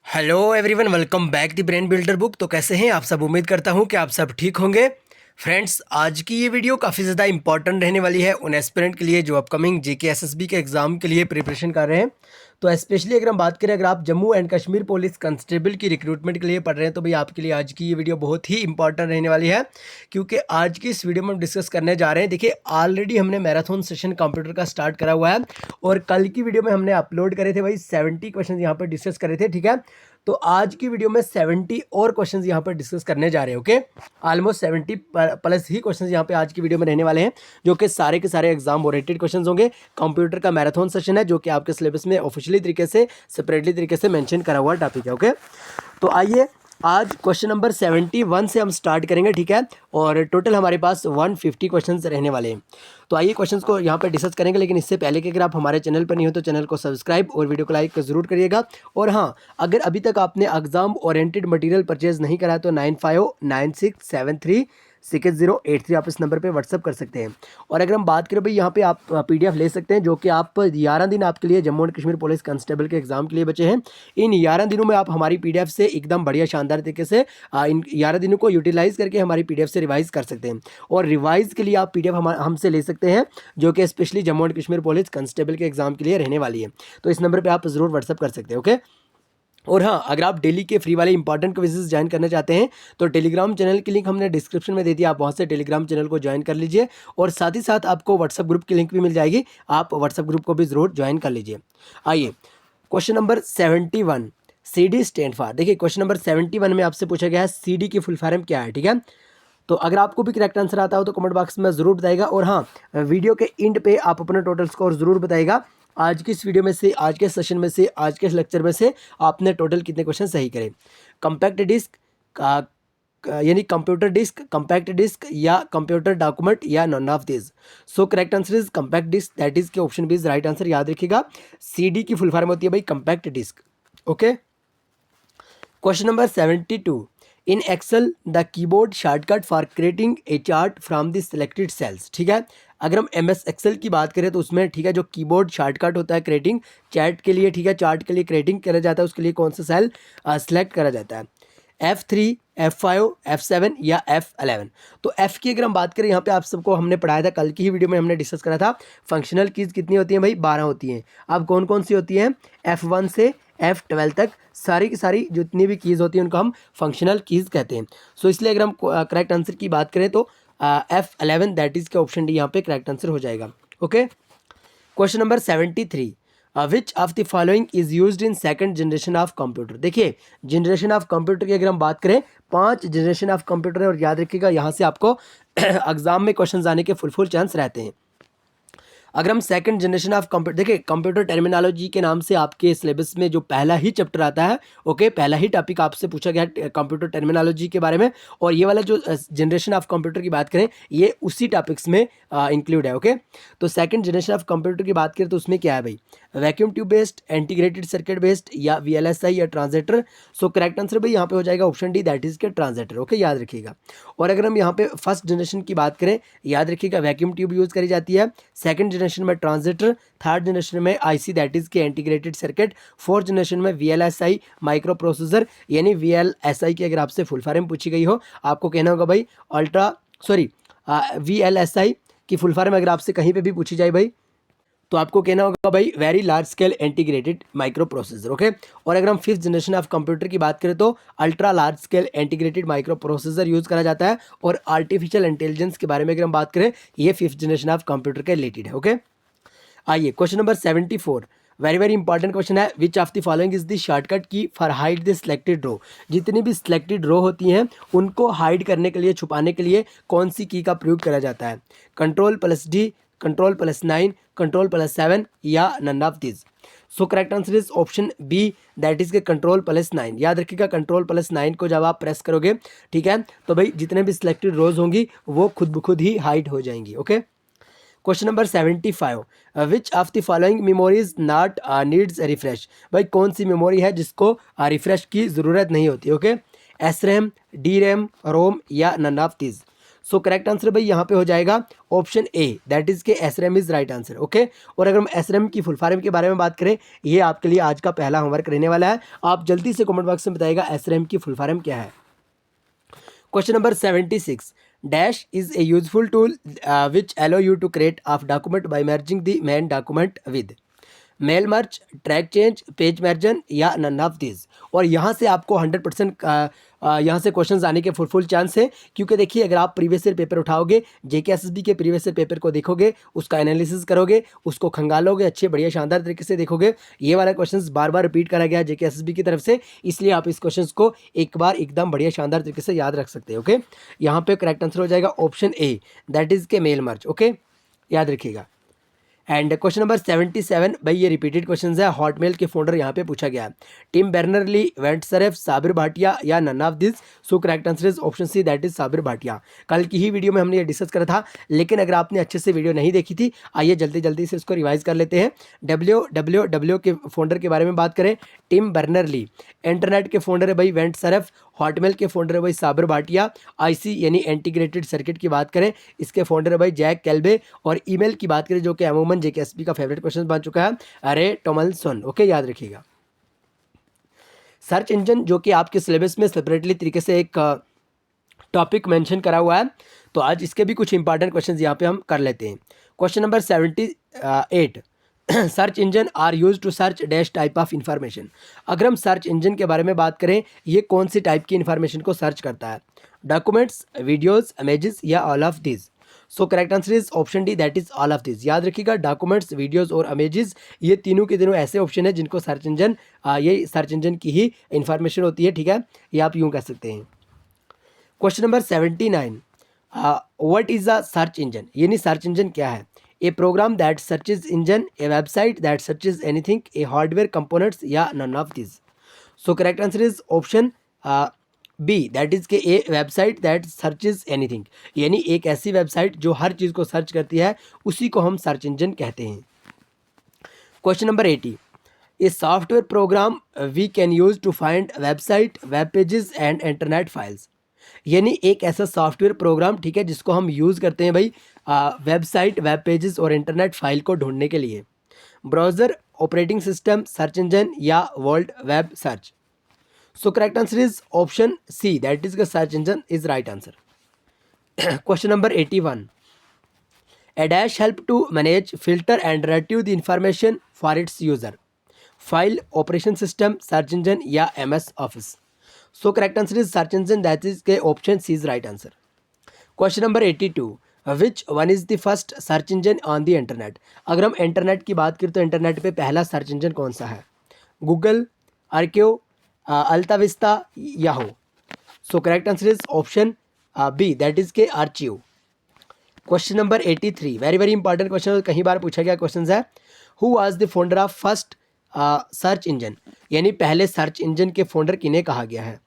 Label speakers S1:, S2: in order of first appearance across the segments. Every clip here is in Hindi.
S1: Hello everyone, welcome back the brain builder book. तो कैसे हैं आप सब? उम्मीद करता हूं कि आप सब ठीक होंगे। फ्रेंड्स, आज की ये वीडियो काफ़ी ज़्यादा इंपॉर्टेंट रहने वाली है उन एस्पिरेंट के लिए जो अपकमिंग जेके एसएसबी के एग्ज़ाम के लिए प्रिपरेशन कर रहे हैं। तो स्पेशली अगर हम बात करें, अगर आप Jammu and Kashmir police constable की रिक्रूटमेंट के लिए पढ़ रहे हैं तो भाई आपके लिए आज की ये वीडियो बहुत ही इंपॉर्टेंट रहने वाली है, क्योंकि आज की इस वीडियो में हम डिस्कस करने जा रहे हैं। देखिए, ऑलरेडी हमने मैराथन सेशन कंप्यूटर का स्टार्ट करा हुआ है और कल की वीडियो में हमने अपलोड करे थे भाई 70 क्वेश्चन यहाँ पर डिस्कस करे थे। ठीक है, तो आज की वीडियो में 70 और क्वेश्चंस यहाँ पर डिस्कस करने जा रहे हैं। ओके, ऑलमोस्ट 70 प्लस ही क्वेश्चंस यहाँ पे आज की वीडियो में रहने वाले हैं, जो कि सारे के सारे एग्जाम ओरिएंटेड क्वेश्चंस होंगे। कंप्यूटर का मैराथन सेशन है जो कि आपके सिलेबस में ऑफिशियली तरीके से सेपरेटली तरीके से मेंशन करा हुआ टॉपिक है। ओके, तो आइए आज क्वेश्चन नंबर 71 से हम स्टार्ट करेंगे। ठीक है, और टोटल हमारे पास 150 क्वेश्चंस रहने वाले हैं। तो आइए क्वेश्चंस को यहाँ पर डिस्कस करेंगे, लेकिन इससे पहले कि अगर आप हमारे चैनल पर नहीं हो तो चैनल को सब्सक्राइब और वीडियो को लाइक ज़रूर करिएगा। और हाँ, अगर अभी तक आपने एग्जाम ओरिएंटेड मटेरियल परचेज नहीं करा है तो 9596736083 आप इस नंबर पे व्हाट्सअप कर सकते हैं। और अगर हम बात करें भाई, यहाँ पे आप PDF ले सकते हैं, जो कि आप 11 दिन आपके लिए Jammu and Kashmir police constable के एग्जाम के लिए बचे हैं। इन 11 दिनों में आप हमारी PDF से एकदम बढ़िया शानदार तरीके से इन 11 दिनों को यूटिलाइज करके हमारी PDF से रिवाइज कर सकते हैं। और रिवाइज के लिए आप PDF हमसे ले सकते हैं, जो कि specially Jammu and Kashmir police constable के एग्जाम के लिए रहने वाली है। तो इस नंबर पर आप ज़रूर व्हाट्सअप कर सकते हैं। ओके, और हाँ, अगर आप डेली के फ्री वाले इंपॉर्टेंट क्विज़ेस ज्वाइन करना चाहते हैं तो टेलीग्राम चैनल की लिंक हमने डिस्क्रिप्शन में दे दी, आप वहाँ से टेलीग्राम चैनल को ज्वाइन कर लीजिए। और साथ ही साथ आपको व्हाट्सअप ग्रुप की लिंक भी मिल जाएगी, आप व्हाट्सअप ग्रुप को भी ज़रूर ज्वाइन कर लीजिए। आइए question number 71, CD stand for. देखिए, क्वेश्चन नंबर 71 में आपसे पूछा गया है CD की फुल फॉर्म क्या है। ठीक है, तो अगर आपको भी करेक्ट आंसर आता हो तो कमेंट बॉक्स में ज़रूर बताइएगा। और हाँ, वीडियो के एंड पे आप अपना टोटल स्कोर ज़रूर बताइएगा। आज की इस वीडियो में से, आज के सेशन में से, आज के इस लेक्चर में से आपने टोटल कितने क्वेश्चन सही करे। कंपैक्ट डिस्क यानी कंप्यूटर डिस्क, कंपैक्ट डिस्क या कंप्यूटर डॉक्यूमेंट या none of this. So correct answer is compact disc, that is के option B is right answer. याद रखिएगा, CD की फुल फॉर्म होती है भाई compact disc. Okay, question number 72, in Excel the keyboard shortcut for creating a chart from the selected cells. ठीक है, अगर हम MS एक्सेल की बात करें तो उसमें, ठीक है, जो कीबोर्ड शॉर्टकट होता है क्रिएटिंग चैट के लिए, ठीक है, चार्ट के लिए क्रिएटिंग करा जाता है, उसके लिए कौन सा सेल सेलेक्ट करा जाता है? F3, F5, F7 या F11। तो F की अगर हम बात करें, यहाँ पे आप सबको हमने पढ़ाया था, कल की ही वीडियो में हमने डिस्कस करा था। फंक्शनल कीज़ कितनी होती हैं भाई? 12 होती हैं। अब कौन कौन सी होती हैं? F1 से F12 तक सारी की सारी जितनी भी कीज़ होती हैं उनको हम फंक्शनल कीज़ कहते हैं। सो इसलिए अगर हम करेक्ट आंसर की बात करें तो F11, दैट इज़ के ऑप्शन डी यहाँ पे करेक्ट आंसर हो जाएगा। Okay, question number 73, which of the following is used in second generation of computer. देखिए, जनरेशन ऑफ कंप्यूटर की अगर हम बात करें, 5 जनरेशन ऑफ कंप्यूटर है। और याद रखिएगा, यहाँ से आपको एग्जाम में क्वेश्चन आने के फुल चांस रहते हैं। अगर हम सेकंड जनरेशन ऑफ कंप्यूटर, देखिए कंप्यूटर टर्मिनोलॉजी के नाम से आपके सिलेबस में जो पहला ही चैप्टर आता है, ओके, पहला ही टॉपिक आपसे पूछा गया है कंप्यूटर टर्मिनोलॉजी के बारे में। और ये वाला जो जनरेशन ऑफ कंप्यूटर की बात करें, ये उसी टॉपिक्स में इंक्लूड है। ओके, तो सेकंड जनरेशन ऑफ कंप्यूटर की बात करें तो उसमें क्या है भाई? Vacuum tube based, integrated circuit based या VLSI या ट्रांजिस्टर। सो करेक्ट आंसर भाई यहाँ पे हो जाएगा ऑप्शन डी, दैट इज के ट्रांजिस्टर। ओके, याद रखिएगा। और अगर हम यहाँ पे फर्स्ट जनरेशन की बात करें, याद रखिएगा वैक्यूम ट्यूब यूज़ करी जाती है। सेकंड जनरेशन में ट्रांजिस्टर, थर्ड जनरेशन में IC दैट इज के इंटीग्रेटेड सर्किट, फोर्थ जनरेशन में VLSI माइक्रो प्रोसेसर। यानी VLSI की अगर आपसे फुल फॉर्म पूछी गई हो, आपको कहना होगा भाई VLSI की फुल फॉर्म अगर आपसे कहीं पे भी पूछी जाए भाई, तो आपको कहना होगा भाई very large scale integrated micro processor. Okay, और अगर हम फिफ्थ जनरेशन ऑफ कंप्यूटर की बात करें तो ultra large scale integrated micro processor use करा जाता है। और आर्टिफिशियल इंटेलिजेंस के बारे में अगर हम बात करें, ये फिफ्थ जनरेशन ऑफ कंप्यूटर के रिलेटेड है। ओके, आइए question number 74, very important question है। Which of the following is the shortcut key for hide the selected row. जितनी भी सिलेक्टेड रो होती हैं उनको हाइड करने के लिए, छुपाने के लिए कौन सी की का प्रयोग करा जाता है? Ctrl+D, Ctrl+9, Ctrl+7 या none of this. So correct answer is option B, that is के Ctrl+9। याद रखिएगा, Ctrl+9 को जब आप प्रेस करोगे, ठीक है, तो भाई जितने भी सिलेक्टेड रोज होंगी वो खुद ब खुद ही हाइड हो जाएंगी। Okay, question number 75, which of the following memories not needs refresh. भाई कौन सी मेमोरी है जिसको रिफ्रेश की ज़रूरत नहीं होती? ओके, SRAM, DRAM, ROM या none of this. So correct answer भाई यहाँ पे हो जाएगा ऑप्शन ए, दैट इज के एसरेम इज राइट आंसर। ओके, और अगर हम एसरेम की फुल फॉर्म के बारे में बात करें, ये आपके लिए आज का पहला होमवर्क रहने वाला है। आप जल्दी से कमेंट बॉक्स में बताइएगा एसरेम की फुल फॉर्म क्या है। Question number 76, dash is a useful tool which allow you to create of document by merging the main document with mail merge, track change, page merging या नन ऑफ दिस। और यहाँ से आपको 100% यहाँ से क्वेश्चंस आने के फुल चांस है, क्योंकि देखिए अगर आप प्रीवियस ईयर पेपर उठाओगे, जेके एसएसबी के प्रीवियस ईयर पेपर को देखोगे, उसका एनालिसिस करोगे, उसको खंगालोगे, अच्छे बढ़िया शानदार तरीके से देखोगे, ये वाला क्वेश्चंस बार बार रिपीट करा गया है जेके एसएसबी की तरफ से, इसलिए आप इस क्वेश्चंस को एक बार एकदम बढ़िया शानदार तरीके से याद रख सकते हैं। ओके, यहाँ पे करेक्ट आंसर हो जाएगा ऑप्शन ए, दैट इज के मेल मर्ज। ओके, याद रखिएगा। एंड क्वेश्चन नंबर 77 भाई ये रिपीटेड क्वेश्चन है, हॉटमेल के फाउंडर यहाँ पे पूछा गया है, Tim Berners-Lee, Vint Cerf, Sabeer Bhatia या none of this. So correct answer is option C, that is Sabeer Bhatia. कल की ही वीडियो में हमने ये डिस्कस करा था, लेकिन अगर आपने अच्छे से वीडियो नहीं देखी थी, आइए जल्दी जल्दी से इसको रिवाइज कर लेते हैं। डब्ल्यू के फाउंडर के बारे में बात करें, टिम बर्नर-ली। इंटरनेट के फाउंडर है भाई वेंटसरेफ। हॉटमेल के फाउंडर है भाई साबिर भाटिया। आईसी यानी इंटीग्रेटेड सर्किट की बात करें, इसके फाउंडर है भाई जैक कैल्बे। और ईमेल की बात करें, जो कि अमूमन जेकेएसपी का फेवरेट क्वेश्चन बन चुका है, अरे टोमलसन। ओके, याद रखिएगा। सर्च इंजन जो कि आपके सिलेबस में सेपरेटली तरीके से एक टॉपिक मेंशन करा हुआ है, तो आज इसके भी कुछ इंपॉर्टेंट क्वेश्चंस यहाँ पे हम कर लेते हैं। Question number 78, search engine are used to search dash type of information. अगर हम सर्च इंजन के बारे में बात करें, ये कौन सी टाइप की इंफॉर्मेशन को सर्च करता है? डॉक्यूमेंट्स, वीडियोस, इमेजेस या all of this. So correct answer is option D, that is all of this. याद रखिएगा, डॉक्यूमेंट्स, वीडियोस और इमेजेस, ये तीनों के तीनों ऐसे ऑप्शन है जिनको सर्च इंजन, ये सर्च इंजन की ही इंफॉर्मेशन होती है। ठीक है, ये आप यूँ कह सकते हैं। Question number 79, what is a search engine, यानी सर्च इंजन क्या है? A program that searches engine, a website that searches anything, a hardware components या none of this. So correct answer is option B, that is के a website that searches anything, यानी एक ऐसी वेबसाइट जो हर चीज़ को सर्च करती है, उसी को हम सर्च इंजन कहते हैं। Question number 80, a software program we can use to find website, web pages and internet files, यानी एक ऐसा सॉफ्टवेयर प्रोग्राम, ठीक है, जिसको हम यूज़ करते हैं भाई वेबसाइट, वेब पेजेस और इंटरनेट फाइल को ढूंढने के लिए। Browser, operating system, search engine या world web search. So correct answer is option C, that is the search engine is right answer. Question number 81, a dash help to manage, filter and retrieve the information for its user, file, operation system, search engine या MS Office। So correct answer is search engine, that is के option C is right answer। Question number 82, which one is the first search engine on the internet। अगर हम इंटरनेट की बात करें तो इंटरनेट पे पहला सर्च इंजन कौन सा है? Google, Archie, AltaVista, Yahoo. So correct answer is option B, that is के Archie. Question number 83, very important question, कई बार पूछा गया क्वेश्चन है, who was the founder of first search engine, यानी पहले सर्च इंजन के फाउंडर किन्हें कहा गया है?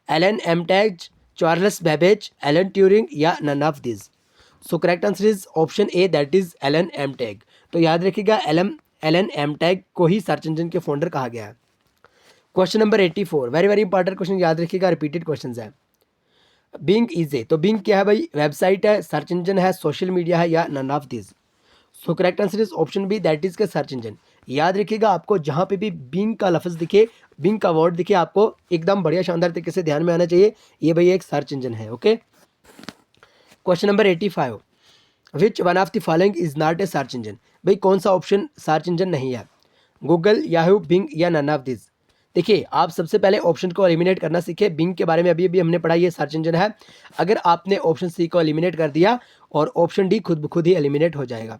S1: Alan Emtage, Charles Babbage, Alan Turing या none of this. So correct answer is option A, that is Alan Emtage. तो याद रखिएगा, एलन एमटैग को ही सर्च इंजन के फाउंडर कहा गया है। Question number 84, very important question, याद रखिएगा, रिपीटेड क्वेश्चन है। बिंग इज ए, तो बिंग क्या है भाई? वेबसाइट है, सर्च इंजन है, सोशल मीडिया है या none of this. So correct answer is option B, that is का सर्च इंजन। याद रखिएगा, आपको जहाँ पे भी बिंग का लफ्ज़ दिखे, बिंग का वर्ड दिखे, आपको एकदम बढ़िया शानदार तरीके से ध्यान में आना चाहिए, ये भाई एक सर्च इंजन है। Okay, question number 85, which one of the following is not a search engine. भाई कौन सा ऑप्शन सर्च इंजन नहीं है? गूगल, याहू, बिंग या नन ऑफ दिस। देखिए, आप सबसे पहले ऑप्शन को एलिमिनेट करना सीखे। बिंग के बारे में अभी हमने पढ़ा, ये सर्च इंजन है। अगर आपने ऑप्शन सी को एलिमिनेट कर दिया और ऑप्शन डी खुद ब खुद ही एलिमिनेट हो जाएगा।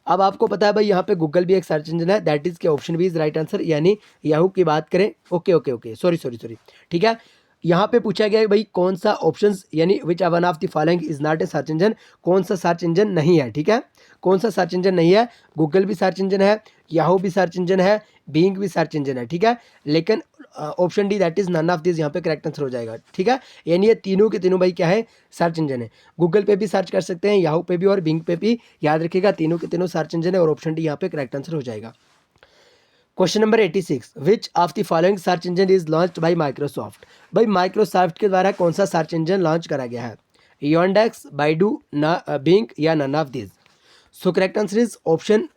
S1: अब आपको पता है भाई, यहाँ पे गूगल भी एक सर्च इंजन है, दैट इज के option B is right answer, यानी याहू की बात करें। ओके, सॉरी, ठीक है। यहाँ पे पूछा गया है भाई कौन सा ऑप्शन, यानी which one of the following is not a search engine, कौन सा सर्च इंजन नहीं है। ठीक है, कौन सा सर्च इंजन नहीं है? गूगल भी सर्च इंजन है, याहू भी सर्च इंजन है, बिंग भी सर्च इंजन है। ठीक है, लेकिन option D, that is none of this, यहाँ पे करेक्ट आंसर हो जाएगा। ठीक है, यानी ये तीनों के तीनों भाई क्या है? सर्च इंजन है। गूगल पे भी सर्च कर सकते हैं, याहू पे भी और बिंग पे भी। याद रखिएगा, तीनों के तीनों सर्च इंजन है और ऑप्शन डी यहाँ पे करेक्ट आंसर हो जाएगा। Question number 86, which of the following search engine is launched by Microsoft. भाई माइक्रोसॉफ्ट के द्वारा कौन सा सर्च इंजन लॉन्च करा गया है? योंडेक्स, बाइडू, बिंग या none of this. So correct answer is option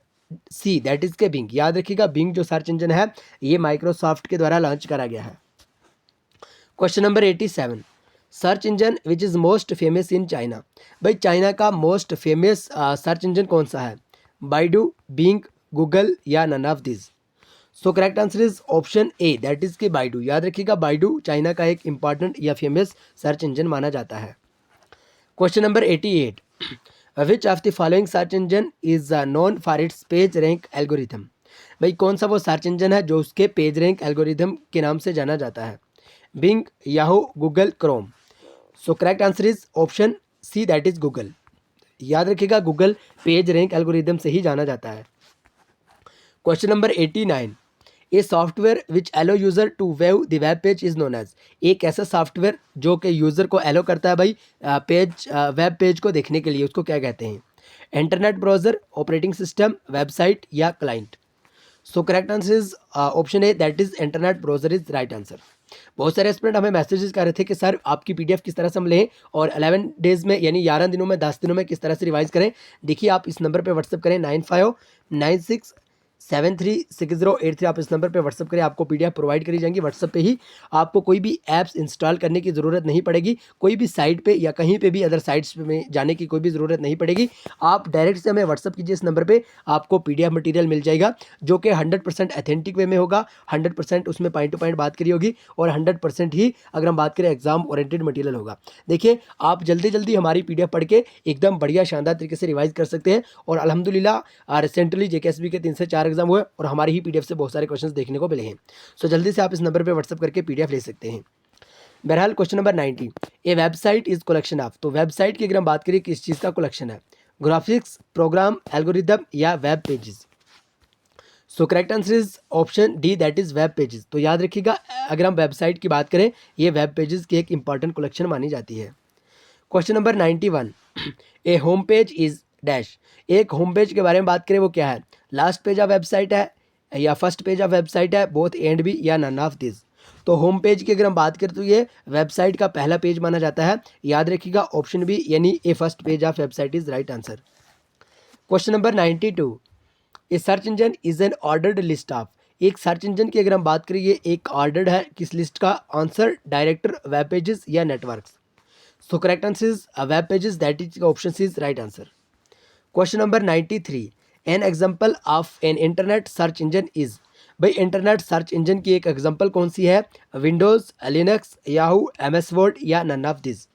S1: C, that is के बिंग। याद रखिएगा बिंग जो सर्च इंजन है ये माइक्रोसॉफ्ट के द्वारा लॉन्च करा गया है। Question number 87, search engine which is most famous in China. भाई चाइना का मोस्ट फेमस सर्च इंजन कौन सा है? बाइडू, बिंग, गूगल या none of this. So correct answer is option A, that is के बाइडू। याद रखिएगा बाइडू चाइना का एक इंपॉर्टेंट या फेमस सर्च इंजन माना जाता है। Question number 88, which of the following search engine is known for its page rank algorithm. भाई कौन सा वो सर्च इंजन है जो उसके पेज रैंक एल्गोरिथम के नाम से जाना जाता है? Bing, Yahoo, Google, Chrome. So correct answer is option C, that is Google. याद रखिएगा गूगल पेज रैंक एल्गोरिथम से ही जाना जाता है। Question number 89, a software which allow user to view the web page is known as. एक ऐसा सॉफ्टवेयर जो कि यूज़र को एलो करता है भाई वेब पेज को देखने के लिए, उसको क्या कहते हैं? Internet browser, operating system, website या client. So correct answer is option A, that is internet browser is right answer. बहुत सारे स्टूडेंट हमें मैसेजेस कर रहे थे कि सर आपकी पीडीएफ किस तरह से हम लें और 11 डेज़ में यानी 11 दिनों में 10 दिनों में किस तरह से रिवाइज करें। देखिए आप इस नंबर पे व्हाट्सअप करें 9596736083। आप इस नंबर पे व्हाट्सअप करें, आपको पीडीएफ प्रोवाइड करी जाएंगी व्हाट्सअप पे ही। आपको कोई भी ऐप्स इंस्टॉल करने की ज़रूरत नहीं पड़ेगी, कोई भी साइट पे या कहीं पे भी अदर साइट्स में जाने की कोई भी ज़रूरत नहीं पड़ेगी। आप डायरेक्ट से हमें व्हाट्सअप कीजिए इस नंबर पे, आपको पीडीएफ मटेरियल मिल जाएगा जो कि 100% ऑथेंटिक वे में होगा, 100% उसमें पॉइंट टू पॉइंट बात करी होगी और 100% ही अगर हम बात करें एग्जाम ओरिएंटेड मटेरियल होगा। देखिए आप जल्दी जल्दी हमारी पीडीएफ पढ़ के एकदम बढ़िया शानदार तरीके से रिवाइज कर सकते हैं। और अल्हम्दुलिल्लाह रिसेंटली जेकेएसबी के 3 से 4 एग्जाम हुए और हमारी ही पीडीएफ से बहुत सारे क्वेश्चंस देखने को मिले हैं। सो जल्दी से आप इस नंबर पर व्हाट्सअप करके पीडीएफ ले सकते हैं। बहरहाल question number 90, A website is collection of. तो वेबसाइट की अगर हम बात करें किस चीज़ का कलेक्शन है? ग्राफिक्स, प्रोग्राम, एल्गोरिदम या web pages. So correct answer is option D, that is web pages. तो याद रखिएगा अगर हम वेबसाइट की बात करें ये वेब पेजेस की एक इंपॉर्टेंट कलेक्शन मानी जाती है। Question number 91, A home page is dash. एक होम पेज के बारे में बात करें वो क्या है? लास्ट पेज ऑफ वेबसाइट है या फर्स्ट पेज ऑफ वेबसाइट है, बोथ एंड भी या नन ऑफ दिस। तो होम पेज की अगर हम बात करें तो ये वेबसाइट का पहला पेज माना जाता है। याद रखिएगा ऑप्शन बी यानी a first page of website is right answer. Question number 92, a search engine is an ordered list of. एक सर्च इंजन की अगर हम बात करें ये एक ऑर्डर्ड है किस लिस्ट का? आंसर, डायरेक्टर, वेब पेजेस या networks. So correct answer is web pages, that is option C is right answer. Question number 93, an example of an internet search engine is. भाई इंटरनेट सर्च इंजन की एक एग्जाम्पल कौन सी है? Windows, Linux, Yahoo, MS word या नन ऑफ दिस।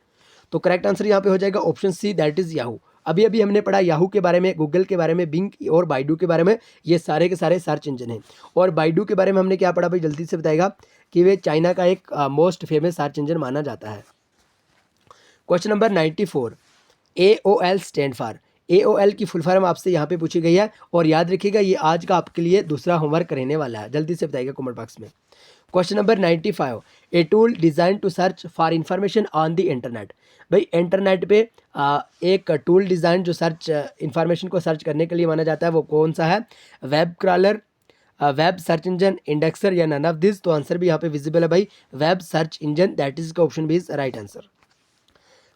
S1: तो करेक्ट आंसर यहाँ पे हो जाएगा option C, that is Yahoo. अभी अभी हमने पढ़ा याहू के बारे में, गूगल के बारे में, बिंग और बाइडू के बारे में। ये सारे के सारे सर्च इंजन हैं। और बाइडू के बारे में हमने क्या पढ़ा भाई जल्दी से बताएगा कि वे चाइना का एक मोस्ट फेमस सर्च इंजन माना जाता है। Question number 94, AOL stand for. AOL की फुल फॉर्म आपसे यहाँ पे पूछी गई है और याद रखिएगा ये आज का आपके लिए दूसरा होमवर्क रहने वाला है। जल्दी से बताइएगा कमेंट बॉक्स में। Question number 95, a tool design to search for information on the internet. भाई इंटरनेट पे एक टूल डिज़ाइन जो सर्च इंफॉर्मेशन को सर्च करने के लिए माना जाता है वो कौन सा है? Web crawler, web search engine, indexer या नन ऑफ दिस। तो आंसर भी यहाँ पे विजिबल है भाई, web search engine, that is का option B is right answer.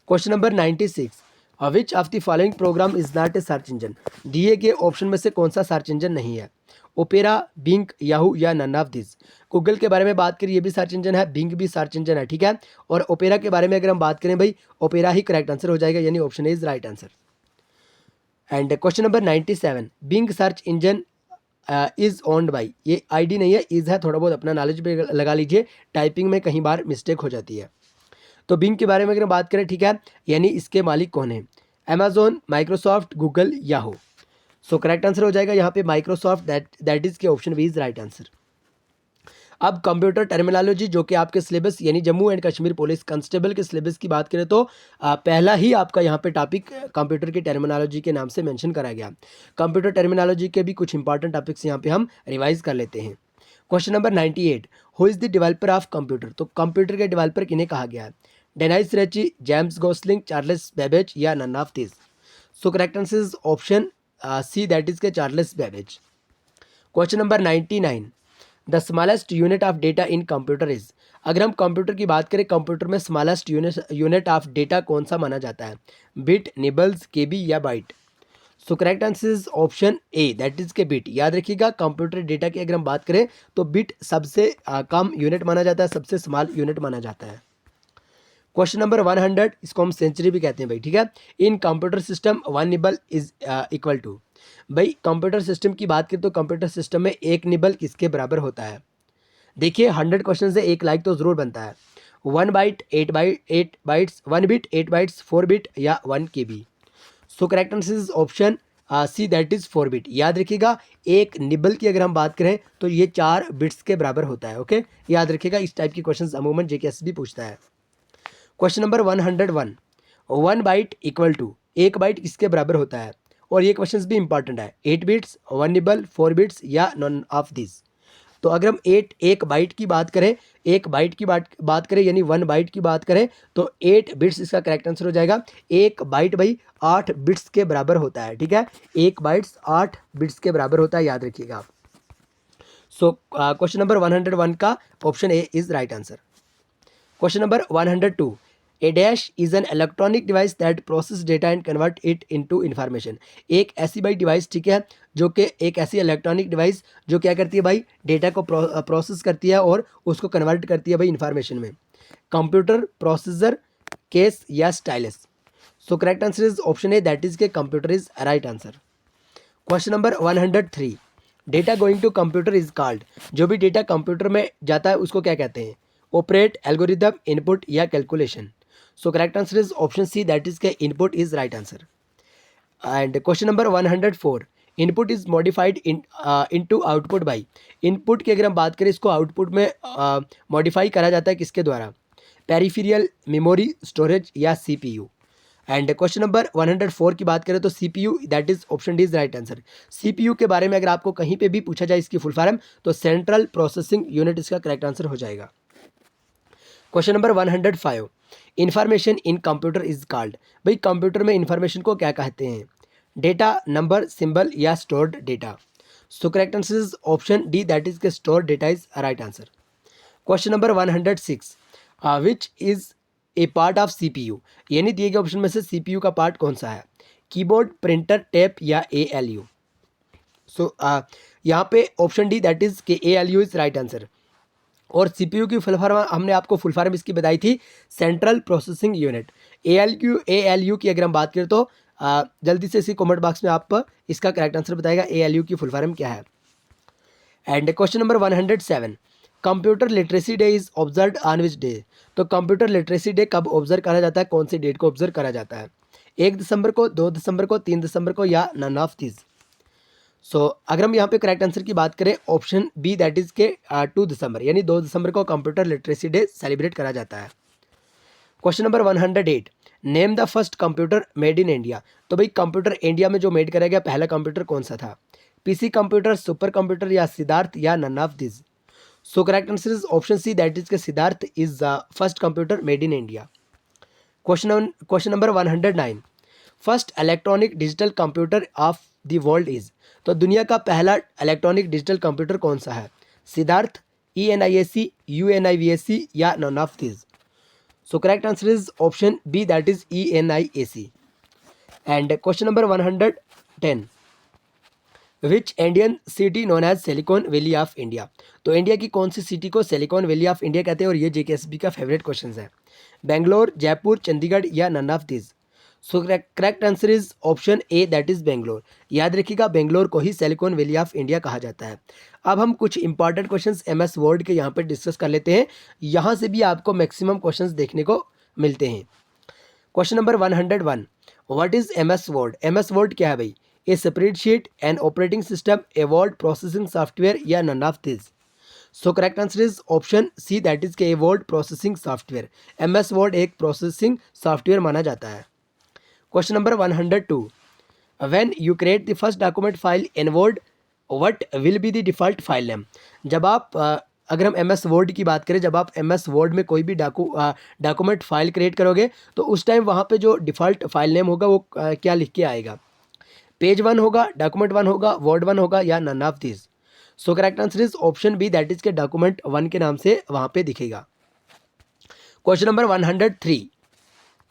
S1: Question number 96, which of the following program is not a search engine. दिए गए ऑप्शन में से कौन सा सर्च इंजन नहीं है? ओपेरा, बिंग, याहू या नन ऑफ दिस। गूगल के बारे में बात करें ये भी सर्च इंजन है, बिंग भी सर्च इंजन है, ठीक है। और ओपेरा के बारे में अगर हम बात करें भाई ओपेरा ही करेक्ट आंसर हो जाएगा यानी option is right answer. And question number 97, Bing search engine is owned by. ये आईडी नहीं है, इज है, थोड़ा बहुत अपना नॉलेज पे लगा लीजिए, टाइपिंग में कहीं बार मिस्टेक हो जाती है। तो बिंग के बारे में अगर बात करें ठीक है, यानी इसके मालिक कौन है? Amazon, Microsoft, Google, Yahoo. So correct answer हो जाएगा यहाँ पे माइक्रोसॉफ्ट, दैट इज के option B is right answer. अब कंप्यूटर टर्मिनोलॉजी जो कि आपके सिलेबस यानी Jammu and Kashmir police constable के सिलेबस की बात करें तो पहला ही आपका यहाँ पे टॉपिक कंप्यूटर की टर्मिनोलॉजी के नाम से मेंशन करा गया। कंप्यूटर टर्मिनोलॉजी के भी कुछ इंपॉर्टेंट टॉपिक्स यहाँ पे हम रिवाइज कर लेते हैं। Question number 98, who is the developer of computer. तो कंप्यूटर के डेवलपर किन्हें कहा गया है? Dennis Ritchie, James Gosling, Charles Babbage या none of this. So correct answer is option C, that is के Charles Babbage. Question number 99, the smallest unit of data in computer is. अगर हम कंप्यूटर की बात करें, कंप्यूटर में स्मॉलेस्ट यूनिट ऑफ डेटा कौन सा माना जाता है? बिट, निबल्स, केबी या byte? So correct answer is option A, that is के बिट। याद रखिएगा, कंप्यूटर डेटा की अगर हम बात करें तो बिट सबसे कम यूनिट माना जाता है, सबसे स्मॉल यूनिट माना जाता है। क्वेश्चन नंबर 100, इसको हम सेंचुरी भी कहते हैं भाई, ठीक है। In computer system one nibble is equal to. भाई कंप्यूटर सिस्टम की बात करें तो कंप्यूटर सिस्टम में एक निबल किसके बराबर होता है? देखिए 100 क्वेश्चन से एक लाइक तो ज़रूर बनता है। 1 byte, 8 bytes, 1 bit, 8 bytes, 4 bit या 1 KB? So correct answer is option C, that is 4 bit. याद रखिएगा, एक निबल की अगर हम बात करें तो ये 4 बिट्स के बराबर होता है। ओके, याद रखिएगा, इस टाइप की क्वेश्चन अमूमन JKSB पूछता है। Question number 101, 1 byte equal to, एक बाइट किसके बराबर होता है? और ये क्वेश्चन भी इंपॉर्टेंट है। 8 बिट्स, 1 निबल, 4 बिट्स या नॉन ऑफ दिस? तो अगर हम एक बाइट की बात करें, एक बाइट की बात करें यानी 1 बाइट की बात करें तो 8 बिट्स इसका करेक्ट आंसर हो जाएगा। एक बाइट भाई 8 बिट्स के बराबर होता है, ठीक है। एक बाइट्स 8 बिट्स के बराबर होता है, याद रखिएगा। सो क्वेश्चन नंबर 101 का option A is right answer. Question number 102, A dash is an electronic device that process data and convert it into information. एक ऐसी भाई डिवाइस, ठीक है, जो कि एक ऐसी इलेक्ट्रॉनिक डिवाइस जो क्या करती है भाई, डेटा को प्रोसेस करती है और उसको कन्वर्ट करती है भाई इन्फॉर्मेशन में। कंप्यूटर, प्रोसेसर, केस या stylus? So correct answer is option A, that is के computer is right answer. Question number 103, data going to computer is called. जो भी डेटा कंप्यूटर में जाता है उसको क्या कहते हैं? ऑपरेट, एल्गोरिदम, इनपुट या calculation? So correct answer is option C, that is के input is right answer. And question number 104, input is modified into output by. Input की अगर हम बात करें, इसको आउटपुट में मॉडिफाई करा जाता है किसके द्वारा? पेरिफेरियल, मेमोरी, स्टोरेज या CPU? एंड क्वेश्चन नंबर 104 की बात करें तो CPU, that is option D is right answer. CPU के बारे में अगर आपको कहीं पे भी पूछा जाए इसकी फुल फॉर्म, तो सेंट्रल प्रोसेसिंग यूनिट इसका करेक्ट आंसर हो जाएगा। Question number 105, information in computer is called. भाई कंप्यूटर में इंफॉर्मेशन को क्या कहते हैं? डेटा, नंबर, सिंबल या stored data? So correct answer is option D, that is के stored data is right answer. Question number 106, which is a part of CPU। यानी दिए गए ऑप्शन में से CPU का पार्ट कौन सा है? कीबोर्ड, प्रिंटर, टेप या ALU? सो यहाँ पे ऑप्शन डी, दैट इज के ALU इज राइट आंसर। और CPU की फुल फॉर्म हमने आपको फुल फॉर्म इसकी बताई थी, सेंट्रल प्रोसेसिंग यूनिट। ALU की अगर हम बात करें तो जल्दी से इसी कमेंट बॉक्स में आप इसका करेक्ट आंसर बताएगा ALU की फुल फॉर्म क्या है। And question number 107, computer literacy day is observe on which day. तो कंप्यूटर लिटरेसी डे कब ऑब्जर्व करा जाता है, कौन सी डेट को ऑब्जर्व करा जाता है? 1 दिसंबर को, 2 दिसंबर को, 3 दिसंबर को या नन ऑफ दिस? सो अगर हम यहाँ पे करेक्ट आंसर की बात करें, ऑप्शन बी, दैट इज के 2 दिसंबर, यानी 2 दिसंबर को कंप्यूटर लिटरेसी डे सेलिब्रेट करा जाता है। Question number 108, name the first computer made in India. तो भाई कंप्यूटर इंडिया में जो मेड करा गया पहला कंप्यूटर कौन सा था? PC कंप्यूटर, सुपर कंप्यूटर या सिद्धार्थ या none of this? So correct answer is option C, that is के Siddharth is the first computer made in India. Question number 109, first electronic digital computer of the world is. तो दुनिया का पहला इलेक्ट्रॉनिक डिजिटल कंप्यूटर कौन सा है? सिद्धार्थ, ENIAC, UNIVAC या none of this? So correct answer is option B, that is ENIAC। And question number 110, which Indian city known as silicon valley of India. तो इंडिया की कौन सी सिटी को सिलिकॉन वैली ऑफ इंडिया कहते हैं? और ये JKSB का फेवरेट क्वेश्चन है। बेंगलोर, जयपुर, चंडीगढ़ या none of this? So correct answer is option A, that is Bangalore. याद रखिएगा, बेंगलोर को ही सिलिकॉन वैली ऑफ इंडिया कहा जाता है। अब हम कुछ इंपॉर्टेंट क्वेश्चंस MS वर्ड के यहाँ पे डिस्कस कर लेते हैं। यहाँ से भी आपको मैक्सिमम क्वेश्चंस देखने को मिलते हैं। Question number 101, what is MS Word. MS Word क्या है भाई? A spreadsheet, an operating system, a word processing software या none of this? So correct answer is option C, that is के word processing software. MS Word एक प्रोसेसिंग सॉफ्टवेयर माना जाता है। Question number 102, when you create the first document file in Word, what will be the default file name. जब आप अगर हम MS वर्ड की बात करें, जब आप MS वर्ड में कोई भी डॉक्यूमेंट फाइल क्रिएट करोगे तो उस टाइम वहाँ पे जो डिफ़ॉल्ट फाइल नेम होगा वो क्या लिख के आएगा? पेज 1 होगा, डॉक्यूमेंट 1 होगा, वर्ड 1 होगा या none of this? So correct answer is option B, that is के डॉक्यूमेंट 1 के नाम से वहाँ पे दिखेगा। Question number 103,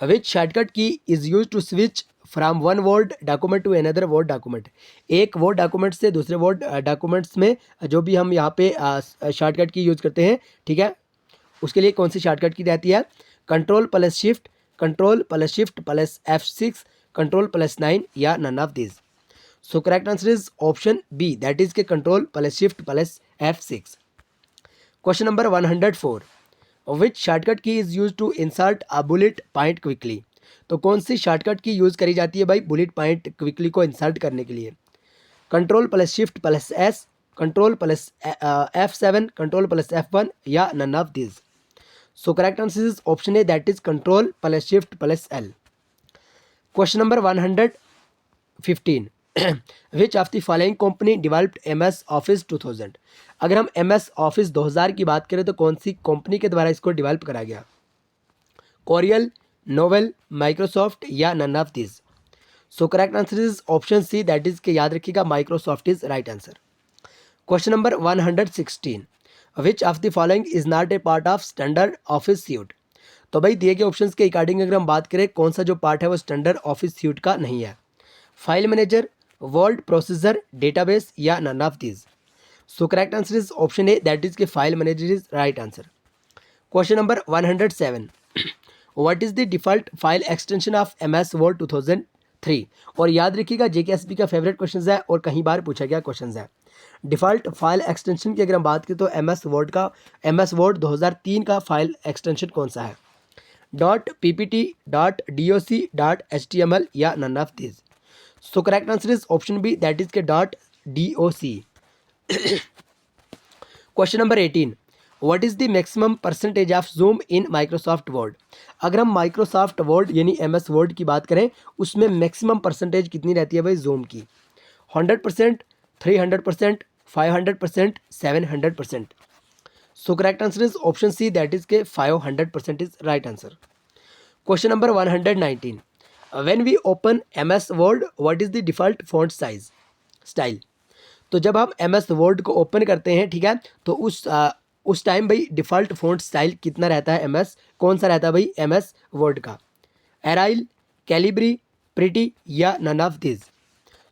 S1: which shortcut key is use to switch from one word document to another word document. एक वर्ड डॉक्यूमेंट से दूसरे वर्ड डॉक्यूमेंट्स में जो भी हम यहाँ पे शॉर्टकट की यूज़ करते हैं, ठीक है, उसके लिए कौन सी शॉर्टकट की रहती है? Control plus shift, control plus shift plus F6, control plus 9 या none of this. So correct answer is option B, that is के control plus shift plus F6। Question number 104, which shortcut key is use to insert a bullet point quickly. तो कौन सी शॉर्टकट की यूज़ करी जाती है भाई बुलेट पॉइंट क्विकली को इंसर्ट करने के लिए? Control plus shift plus S, control plus F7, control plus F1 या none of this. So correct answer is option A, that is control plus shift plus L। Question number 115, which of the following company developed MS office 2000। अगर हम MS ऑफिस 2000 की बात करें तो कौन सी कंपनी के द्वारा इसको डेवलप करा गया? कोरियल, नोवेल, माइक्रोसॉफ्ट या none of this. So correct answer is option C, that is के याद रखिएगा Microsoft is right answer. Question number 116, which of the following is not a part of standard office suite. तो भाई दिए गए ऑप्शंस के अकॉर्डिंग अगर हम बात करें कौन सा जो पार्ट है वो स्टैंडर्ड ऑफिस सूट का नहीं है? File manager, word processor, database या none of this. So correct answer is option A, that is के file manager is right answer. Question number 107, what is the default file extension of MS Word 2003। और याद रखिएगा JKSB का फेवरेट क्वेश्चन है और कहीं बार पूछा गया क्वेश्चन है। डिफ़ॉल्ट फाइल एक्सटेंशन की अगर हम बात करें तो MS वर्ड 2003 का फाइल एक्सटेंशन कौन सा है? .ppt, .doc, .html या none of this. So correct answer is option B, that is के .doc। Question number 18, what is the maximum percentage of zoom in Microsoft word. अगर हम माइक्रोसॉफ्ट वर्ड यानी MS वर्ड की बात करें उसमें मैक्सिमम परसेंटेज कितनी रहती है भाई जूम की? 100%, 300%, 500%, 700%। So correct answer is option C, that is के 500% is right answer. Question number 119, when we open MS word what is the default font size style. तो जब हम MS वर्ड को ओपन करते हैं, ठीक है, तो उस टाइम भाई डिफ़ॉल्ट फॉन्ट स्टाइल कितना रहता है MS, कौन सा रहता है भाई MS वर्ड का? एराइल, कैलिब्री, प्रिटी या none of this.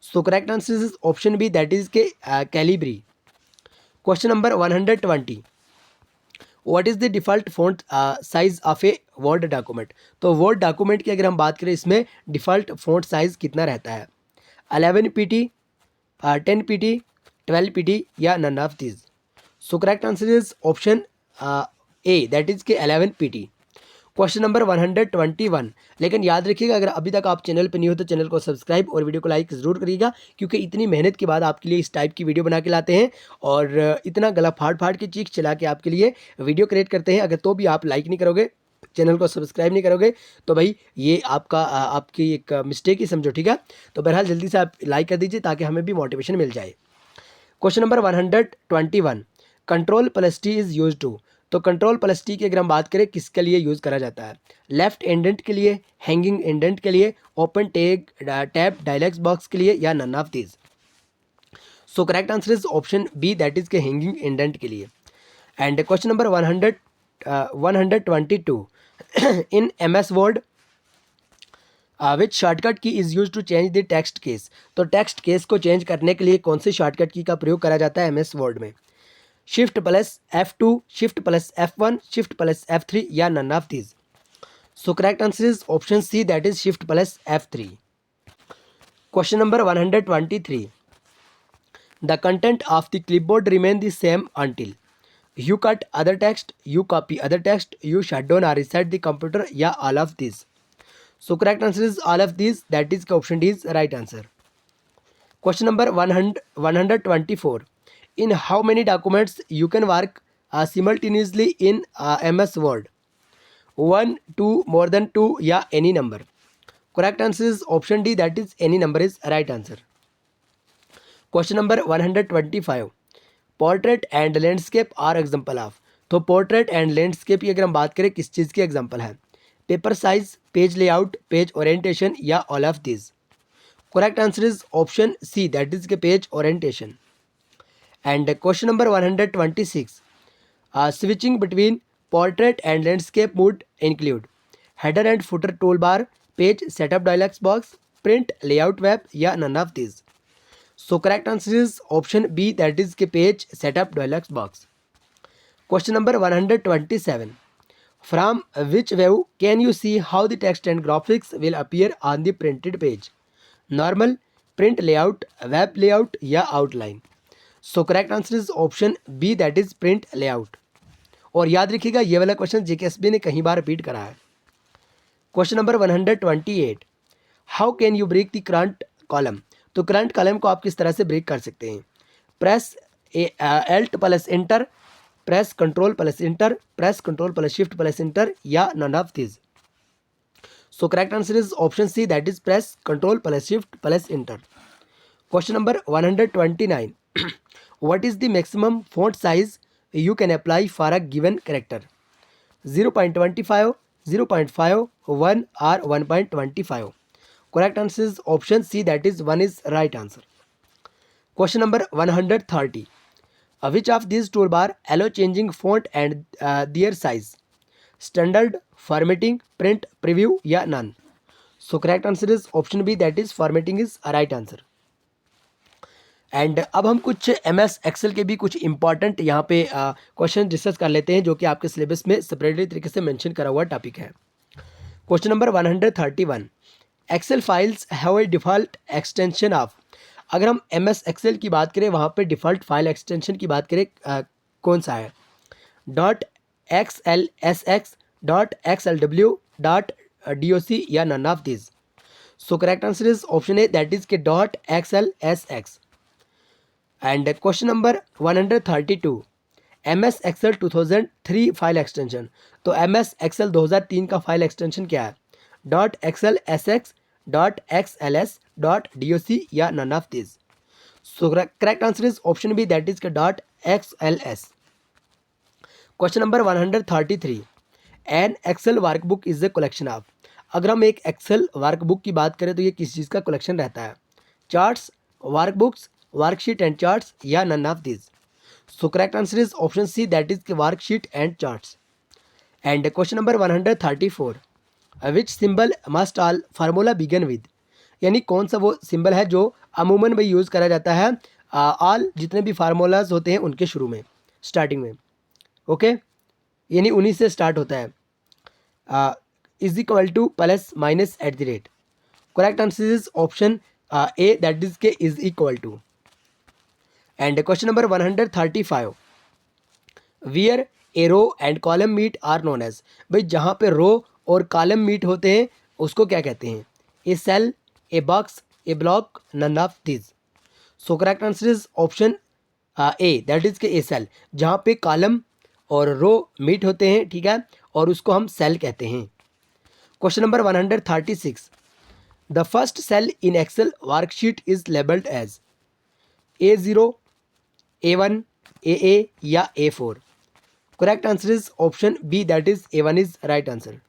S1: So correct answer is option B, that is के Calibri. Question number 120, what is the default font size of a word document. तो वर्ड डॉक्यूमेंट की अगर हम बात करें इसमें डिफ़ॉल्ट फॉन्ट साइज कितना रहता है? 11 pt, 10 pt, 12 pt या none of this. So correct answer is option A, that is के 11 pt। क्वेश्चन नंबर 121, लेकिन याद रखिएगा अगर अभी तक आप चैनल पर नहीं हो तो चैनल को सब्सक्राइब और वीडियो को लाइक ज़रूर करिएगा, क्योंकि इतनी मेहनत के बाद आपके लिए इस टाइप की वीडियो बना के लाते हैं और इतना गला फाड़ के चीख चला के आपके लिए वीडियो क्रिएट करते हैं। अगर तो भी आप लाइक नहीं करोगे, चैनल को सब्सक्राइब नहीं करोगे तो भाई ये आपकी एक मिस्टेक ही समझो, ठीक है। तो बहरहाल जल्दी से आप लाइक कर दीजिए ताकि हमें भी मोटिवेशन मिल जाए। Question number 121, control plus T is use to. तो कंट्रोल प्लस टी की अगर हम बात करें किसके लिए यूज़ करा जाता है? लेफ्ट इंडेंट के लिए, हैंगिंग इंडेंट के लिए, ओपन टैब डायलॉग बॉक्स के लिए या none of this. So correct answer is option B, that is के हैंगिंग इंडेंट के लिए। And question number 122, in MS Word which shortcut key is use to change the text case. तो टेक्स्ट केस को चेंज करने के लिए कौन सी शॉर्टकट की का प्रयोग करा जाता है MS वर्ड में? Shift plus F2, shift plus F1, shift plus F3 या none of this. So correct answer is option C, that is shift plus F3। Question number 123, the content of the clipboard remain the same until you cut other text, you copy other text, you shut down और रीसेट द कंप्यूटर या all of this. So correct answer is all of this, that is option D is right answer. Question number 124, in how many documents you can work simultaneously in MS Word? 1, 2, more than 2 या any number। correct answer is option D, that is any number is right answer। question number 125, portrait and landscape are example of। तो portrait and landscape की अगर हम बात करें किस चीज़ की एग्जाम्पल है? Paper size, page layout, page orientation या all of this. correct answer is option C, that is के page orientation. And question number 126, switching between portrait and landscape would include header and footer toolbar, page setup dialog box, print layout web या none of these. So correct answer is option B, that is के page setup dialog box. Question number 127. From which view can you see how the text and graphics will appear on the printed page? Normal, print layout, web layout या outline. So correct answer is option B, that is print layout. और याद रखिएगा ये वाला क्वेश्चन जेकेएसबी ने कहीं बार रिपीट करा है. Question number 128. How can you break the current column? तो करंट कॉलम को आप किस तरह से ब्रेक कर सकते हैं? Press Alt plus enter, press control plus enter, press control plus shift plus enter या none of this. So correct answer is option C, that is press control plus shift plus enter. Question number 129. What is the maximum font size you can apply for a given character? 0.25, 0.5, 1 or 1.25. Correct answer is option C, that is 1 is right answer. Question number 130. Which of these toolbar allow changing font and their size? Standard, formatting, print, preview या none. So correct answer is option B, that is formatting is a right answer. And अब हम कुछ MS एक्सेल के भी कुछ इंपॉर्टेंट यहाँ पे क्वेश्चन डिस्कस कर लेते हैं जो कि आपके सिलेबस में सेपरेटली तरीके से मेंशन करा हुआ टॉपिक है. Question number 131. Excel files have a default extension of. अगर हम MS एक्सेल की बात करें वहाँ पे डिफ़ॉल्ट फाइल एक्सटेंशन की बात करें कौन सा है? .xlsx, .xlw, .doc या none of this. So correct answer is option A, that is के .xlsx. And question number 132. MS Excel 2003 file extension. तो MS एक्सेल 2003 का फाइल एक्सटेंशन क्या है? .xlsx, .xls, .doc या none of this. So correct answer is option B, that is के .xls. Question number 133. An Excel workbook is a collection of. अगर हम एक एक्सेल वर्कबुक की बात करें तो ये किस चीज़ का कलेक्शन रहता है? Charts, workbooks, worksheet and charts या none of this. So correct answer is option C, that is के worksheet and charts. And question number 134. Which symbol must all formula begin with. यानी कौन सा वो सिंबल है जो अमूमन भाई यूज़ करा जाता है ऑल जितने भी फार्मूलाज होते हैं उनके शुरू में, स्टार्टिंग में. ओके यानी उन्हीं से स्टार्ट होता है. Is equal to plus minus at the rate. Correct answer is option A, that is के is equal to. And question number 135. Where a row and column meet are known as. भाई जहाँ पे रो और कॉलम मीट होते हैं उसको क्या कहते हैं? A cell, a box, a block, none of this. So correct answer is option A, that is के ए सेल. जहाँ पे कॉलम और रो मीट होते हैं, ठीक है, और उसको हम सेल कहते हैं. Question number 136. The first cell in Excel worksheet is labelled as A0, A1, AA या A4. Correct answer is option B, that is A1 is right answer.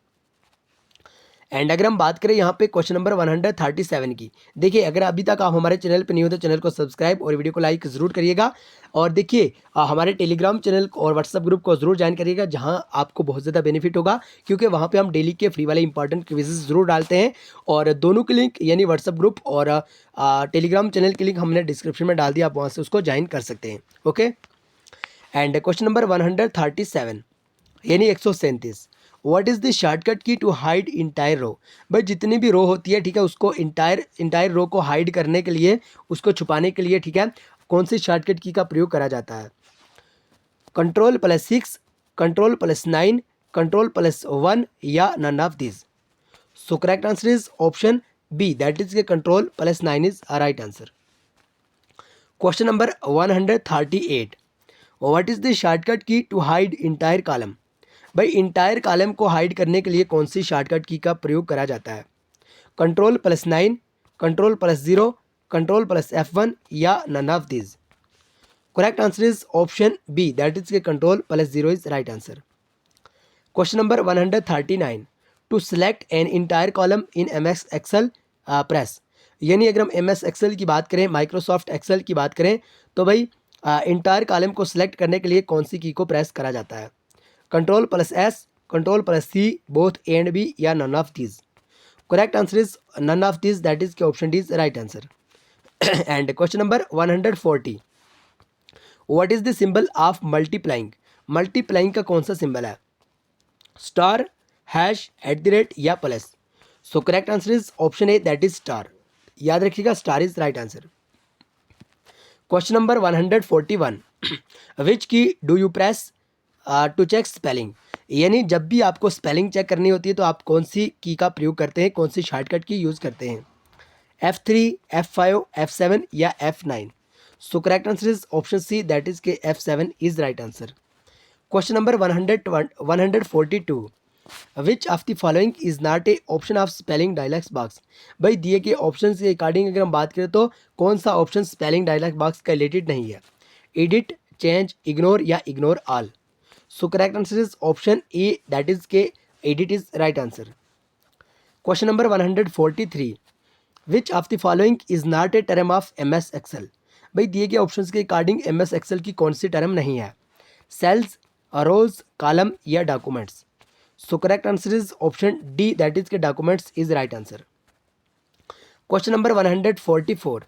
S1: And अगर हम बात करें यहाँ पे क्वेश्चन नंबर 137 की, देखिए अगर अभी तक आप हमारे चैनल पे नहीं हो तो चैनल को सब्सक्राइब और वीडियो को लाइक ज़रूर करिएगा. और देखिए हमारे टेलीग्राम चैनल और व्हाट्सअप ग्रुप को ज़रूर ज्वाइन करिएगा जहाँ आपको बहुत ज़्यादा बेनिफिट होगा, क्योंकि वहाँ पे हम डेली के फ्री वाले इंपॉर्टेंट क्विज़ेस ज़रूर डालते हैं. और दोनों के लिंक यानी व्हाट्सअप ग्रुप और टेलीग्राम चैनल के लिंक हमने डिस्क्रिप्शन में डाल दिया, आप वहाँ से उसको ज्वाइन कर सकते हैं. ओके. एंड क्वेश्चन नंबर 137 यानी 137. What is the shortcut key to hide entire रो. भाई जितनी भी रो होती है, ठीक है, उसको इंटायर रो को हाइड करने के लिए, उसको छुपाने के लिए, ठीक है, कौन सी शॉर्टकट की का प्रयोग करा जाता है? Ctrl+6, Ctrl+9, Ctrl+1 या none of this. So correct answer is option B, that is के Ctrl+9 is a right answer. Question number 138. What is the shortcut key to hide entire column. भाई इंटायर कॉलम को हाइड करने के लिए कौन सी शॉर्टकट की का प्रयोग करा जाता है? Ctrl+9, Ctrl+0, Ctrl+F1 या none of this. Correct answer is option B, that is के Ctrl+0 is right answer. Question number 139. To select an entire column in MS Excel press. यानी अगर हम MS एक्सेल की बात करें, माइक्रोसॉफ्ट एक्सेल की बात करें, तो भाई इंटायर कॉलम को सिलेक्ट करने के लिए कौन सी की को प्रेस करा जाता है? Ctrl+S, Ctrl+C, both A and B, या none of these? Correct answer is none of these, that is के option D is right answer. And question number 140, what is the symbol of multiplying? Multiplying का कौन सा सिंबल है? स्टार, हैश, @ या plus? So correct answer is option A, that is star. याद रखिएगा, star is right answer. Question number 141, which key do you press to check spelling? यानी जब भी आपको स्पेलिंग चेक करनी होती है तो आप कौन सी की का प्रयोग करते हैं, कौन सी शॉर्टकट की यूज़ करते हैं? F3, F5, F7 या F9? So correct answer is option C, that is के F7 is right answer. Question number 142, which of the following is not a option of spelling dialogs box? भाई दिए गए ऑप्शन के अकॉर्डिंग अगर हम बात करें तो कौन सा ऑप्शन स्पेलिंग डायलॉग बॉक्स का रिलेटेड नहीं है? एडिट, चेंज, इग्नोर या ignore all? So correct answer is option A, that is के edit is right answer. Question number 143, which of the following is not a term of MS Excel? भाई दिए गए ऑप्शंस के अकॉर्डिंग MS एक्सेल की कौन सी टर्म नहीं है? सेल्स, रोज, कॉलम या documents? So correct answer is option D, that is के documents is right answer. Question number 144,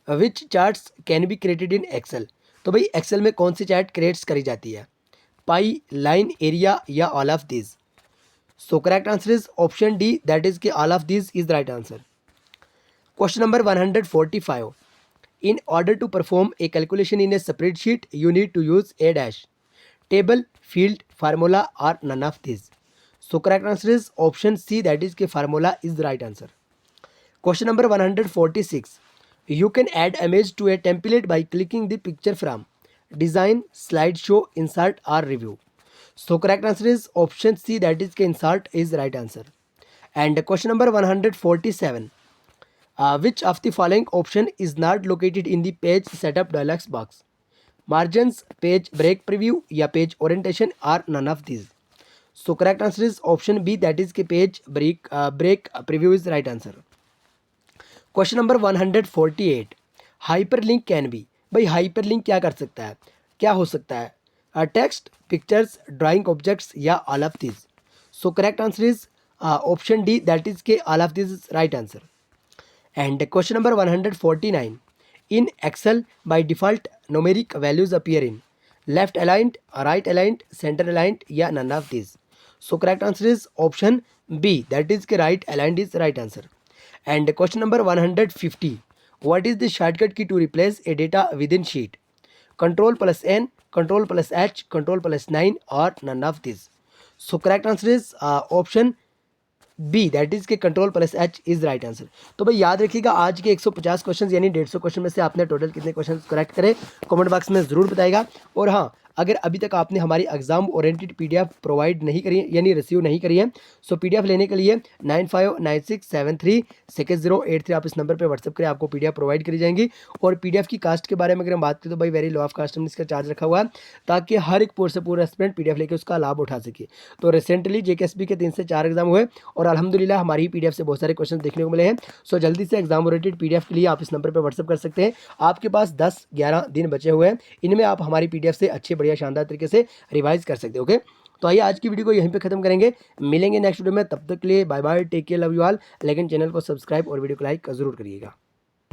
S1: which charts can be created in Excel? तो भाई एक्सेल में कौन सी चार्ट क्रिएट्स करी जाती है? पाई, लाइन, एरिया या all of these? So correct answer is option D, that is के all of these is right answer. Question number 145, in order to perform a calculation in a spreadsheet you need to use a dash, table, field, formula or none of these? So correct answer is option C, that is के formula is the right answer. Question number 146, you can add image to a template by clicking the picture from design, slideshow, insert or review? So correct answer is option C, that is के insert is the right answer. And question number 147, which of the following option is not located in the page setup dialog box? Margins, page break preview या page orientation or none of these? So correct answer is option B, that is के page break preview is the right answer. Question number 148, hyperlink can be? भाई hyperlink क्या कर सकता है, क्या हो सकता है? टेक्स्ट, पिक्चर्स, ड्राइंग ऑब्जेक्ट्स या all of this? So correct answer is option D, that is के all of this is right answer. And question number 149, in Excel by default numeric values appear in left aligned, right aligned, center aligned या none of these? So correct answer is option B, that is के right aligned is right answer. And question number 150, what is the shortcut key to replace a data within sheet? Ctrl+N, Ctrl+H, Ctrl+9 or none of these? So correct answer is option B, that is के Ctrl+H इज राइट आंसर. तो भाई याद रखिएगा, आज के 150 क्वेश्चन यानी 150 क्वेश्चन में से आपने टोटल कितने क्वेश्चन करेक्ट करे कमेंट बॉक्स में ज़रूर बताएगा. और हाँ, अगर अभी तक आपने हमारी एग्जाम ओरिएंटेड PDF प्रोवाइड नहीं करी यानी रिसीव नहीं करी है, सो PDF लेने के लिए 9596736083 आप इस नंबर पे व्हाट्सअप करें, आपको PDF प्रोवाइड करी जाएंगी. और PDF की कास्ट के बारे में अगर हम बात करें तो भाई वेरी लो ऑफ कास्ट हमने इसका चार्ज रखा हुआ है ताकि हर एक पोर्स से पूरा स्टूडेंट PDF लेके उसका लाभ उठा सके. तो रिसेंटली JKSB के 3 से 4 एग्जाम हुए और अल्हम्दुलिल्लाह हमारी PDF से बहुत सारे क्वेश्चन देखने को मिले हैं. सो जल्दी से एग्जाम ओरिएंटेड PDF के लिए आप इस नंबर पर व्हाट्सअप कर सकते हैं. आपके पास 10-11 दिन बचे हुए हैं, इनमें आप हमारी PDF से अच्छे बढ़िया शानदार तरीके से रिवाइज कर सकते हो. ओके, तो आइए आज की वीडियो को यहीं पे खत्म करेंगे, मिलेंगे नेक्स्ट वीडियो में. तब तक के लिए bye bye, take care, love you all. लेकिन चैनल को सब्सक्राइब और वीडियो को लाइक जरूर करिएगा.